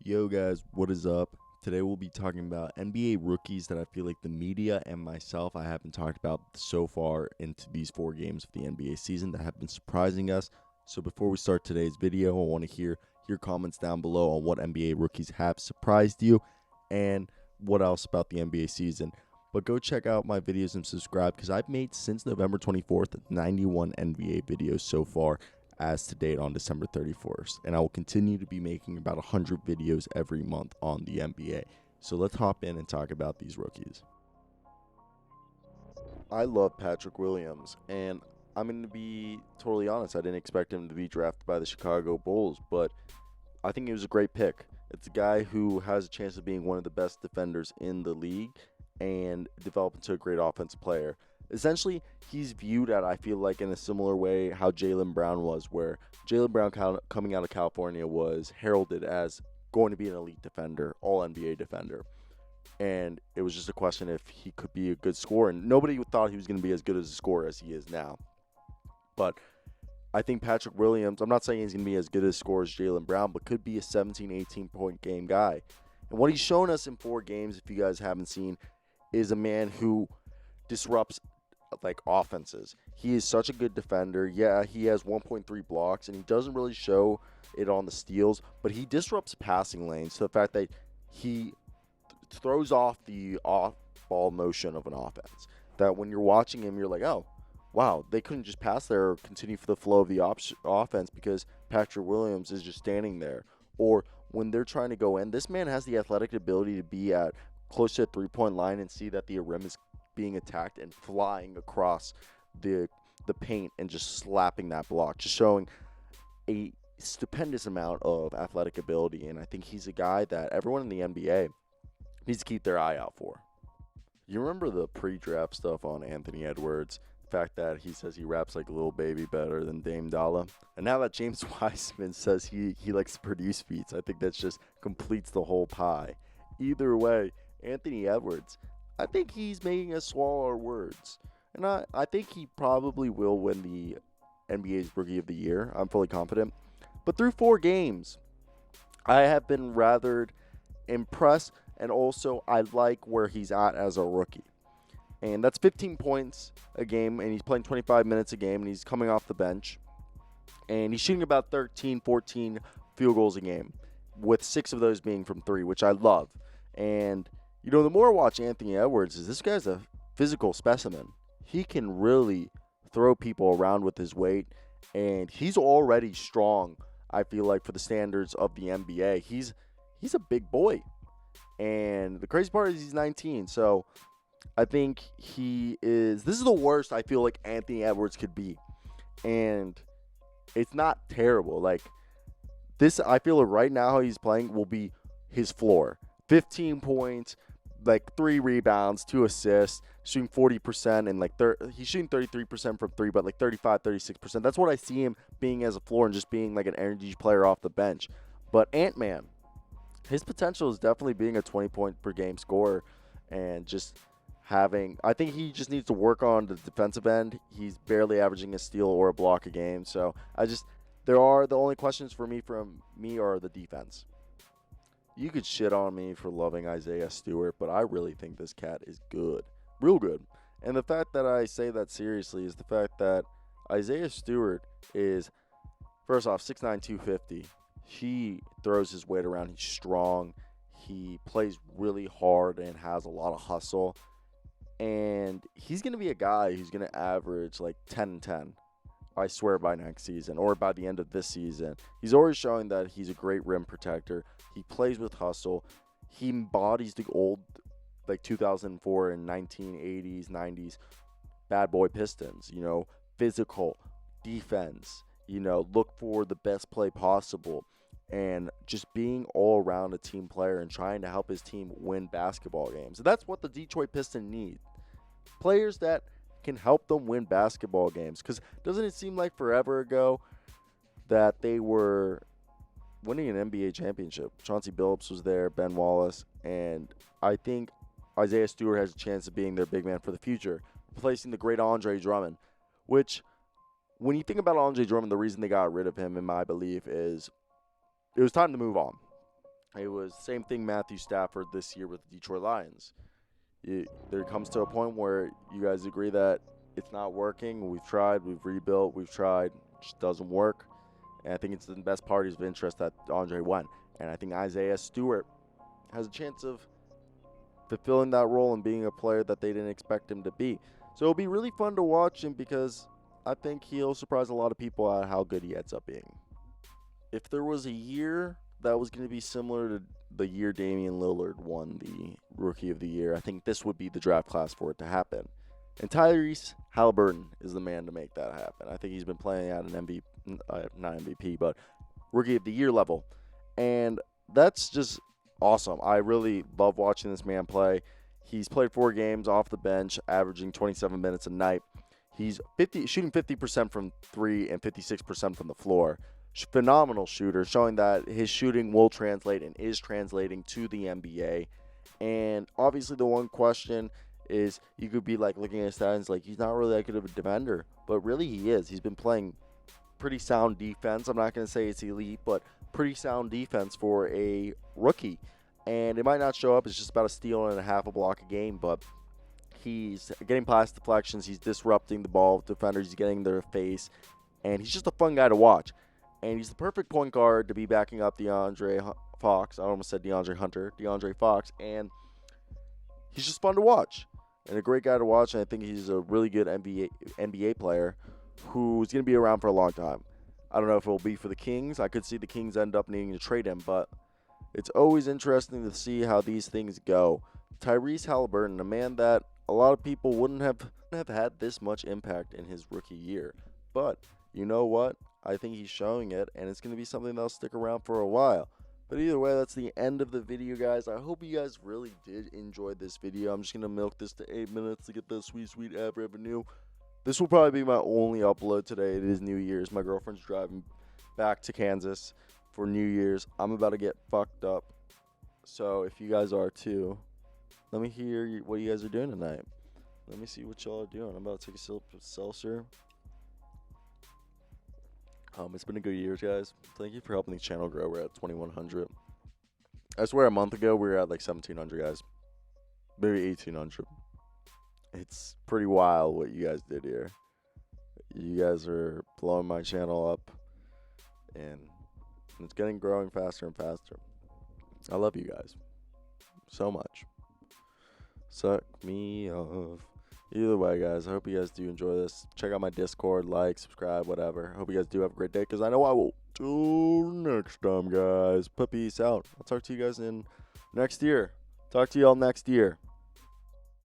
Yo guys, what is up? Today we'll be talking about NBA rookies that I feel like the media and myself I haven't talked about so far into these 4 games of the NBA season that have been surprising us. So before we start today's video, I want to hear your comments down below on what NBA rookies have surprised you and what else about the NBA season. But go check out my videos and subscribe because I've made since November 24th 91 NBA videos so far as to date on December 31st, and I will continue to be making about 100 videos every month on the NBA. So let's hop in and talk about these rookies. I love Patrick Williams, and I'm going to be totally honest, I didn't expect him to be drafted by the Chicago Bulls, but I think he was a great pick. It's a guy who has a chance of being one of the best defenders in the league and develop into a great offensive player. Essentially, he's viewed at, I feel like, in a similar way how Jaylen Brown was, where Jaylen Brown coming out of California was heralded as going to be an elite defender, all-NBA defender. And it was just a question if he could be a good scorer. And nobody thought he was going to be as good as a scorer as he is now. But I think Patrick Williams, I'm not saying he's going to be as good a scorer as Jaylen Brown, but could be a 17, 18-point game guy. And what he's shown us in 4 games, if you guys haven't seen, is a man who disrupts like offenses. He is such a good defender. Yeah, he has 1.3 blocks, and he doesn't really show it on the steals, but he disrupts passing lanes. So the fact that he throws off the off-ball motion of an offense, that when you're watching him, you're like, oh, wow, they couldn't just pass there or continue for the flow of the offense because Patrick Williams is just standing there. Or when they're trying to go in, this man has the athletic ability to be at close to the three-point line and see that the rim is being attacked and flying across the paint and just slapping that block, just showing a stupendous amount of athletic ability. And I think he's a guy that everyone in the NBA needs to keep their eye out for. You remember the pre-draft stuff on Anthony Edwards, the fact that he says he raps like a little baby better than Dame Dollar, and now that James Wiseman says he likes to produce beats, I think that just completes the whole pie. Either way, Anthony Edwards, I think he's making us swallow our words. And I think he probably will win the NBA's Rookie of the Year. I'm fully confident. But through 4 games, I have been rather impressed, and also I like where he's at as a rookie. And that's 15 points a game, and he's playing 25 minutes a game, and he's coming off the bench. And he's shooting about 13, 14 field goals a game, with 6 of those being from 3, which I love. And you know, the more I watch Anthony Edwards, is this guy's a physical specimen. He can really throw people around with his weight, and he's already strong, I feel like, for the standards of the NBA. He's a big boy, and the crazy part is he's 19, so I think this is the worst I feel like Anthony Edwards could be, and it's not terrible. Like, this, I feel like right now how he's playing will be his floor. 15 points, like 3 rebounds, 2 assists, shooting 40%, and like he's shooting 33% from 3, but like 35, 36%. That's what I see him being as a floor and just being like an energy player off the bench. But Ant-Man, his potential is definitely being a 20-point per game scorer, and just I think he just needs to work on the defensive end. He's barely averaging a steal or a block a game. So the only questions for me are the defense. You could shit on me for loving Isaiah Stewart, but I really think this cat is good. Real good. And the fact that I say that seriously is the fact that Isaiah Stewart is, first off, 6'9", 250. He throws his weight around. He's strong. He plays really hard and has a lot of hustle. And he's going to be a guy who's going to average like 10 and 10. I swear, by next season or by the end of this season. He's already showing that he's a great rim protector. He plays with hustle. He embodies the old, like 2004 and 1980s, 90s bad boy Pistons. You know, physical, defense. You know, look for the best play possible, and just being all around a team player and trying to help his team win basketball games. And that's what the Detroit Pistons need. Players that can help them win basketball games, because doesn't it seem like forever ago that they were winning an NBA championship? Chauncey Billups was there, Ben Wallace, and I think Isaiah Stewart has a chance of being their big man for the future, replacing the great Andre Drummond, which, when you think about Andre Drummond, the reason they got rid of him, in my belief, is it was time to move on. It was same thing Matthew Stafford this year with the Detroit Lions. There comes to a point where you guys agree that it's not working. We've tried, we've rebuilt, we've tried, it just doesn't work. And I think it's the best parties of interest that Andre went. And I think Isaiah Stewart has a chance of fulfilling that role and being a player that they didn't expect him to be. So it'll be really fun to watch him because I think he'll surprise a lot of people at how good he ends up being. If there was a year that was going to be similar to the year Damian Lillard won the Rookie of the Year, I think this would be the draft class for it to happen. And Tyrese Halliburton is the man to make that happen. I think he's been playing at an not MVP, but Rookie of the Year level. And that's just awesome. I really love watching this man play. He's played 4 games off the bench, averaging 27 minutes a night. He's shooting 50% from 3 and 56% from the floor. Phenomenal shooter, showing that his shooting will translate and is translating to the NBA. And obviously the one question is, you could be like looking at his stats like he's not really that good of a defender, but really he is. He's been playing pretty sound defense. I'm not going to say it's elite, but pretty sound defense for a rookie. And it might not show up. It's just about a steal and a half a block a game, but he's getting past deflections. He's disrupting the ball with defenders. He's getting their face, and he's just a fun guy to watch. And he's the perfect point guard to be backing up DeAndre Fox. I almost said DeAndre Hunter, DeAndre Fox, and he's just fun to watch and a great guy to watch. And I think he's a really good NBA player who's going to be around for a long time. I don't know if it will be for the Kings. I could see the Kings end up needing to trade him, but it's always interesting to see how these things go. Tyrese Halliburton, a man that a lot of people wouldn't have had this much impact in his rookie year. But you know what? I think he's showing it, and it's going to be something that'll stick around for a while. But either way, that's the end of the video, guys. I hope you guys really did enjoy this video. I'm just going to milk this to 8 minutes to get the sweet, sweet ad revenue. This will probably be my only upload today. It is New Year's. My girlfriend's driving back to Kansas for New Year's. I'm about to get fucked up. So if you guys are too, let me hear what you guys are doing tonight. Let me see what y'all are doing. I'm about to take a sip of seltzer. It's been a good year, guys. Thank you for helping the channel grow. We're at 2,100. I swear a month ago we were at like 1,700, guys. Maybe 1,800. It's pretty wild what you guys did here. You guys are blowing my channel up, and it's growing faster and faster. I love you guys so much. Suck me off. Either way, guys, I hope you guys do enjoy this. Check out my Discord, like, subscribe, whatever. Hope you guys do have a great day, because I know I will. Till next time, guys. Peace out. I'll talk to you guys in next year. Talk to y'all next year.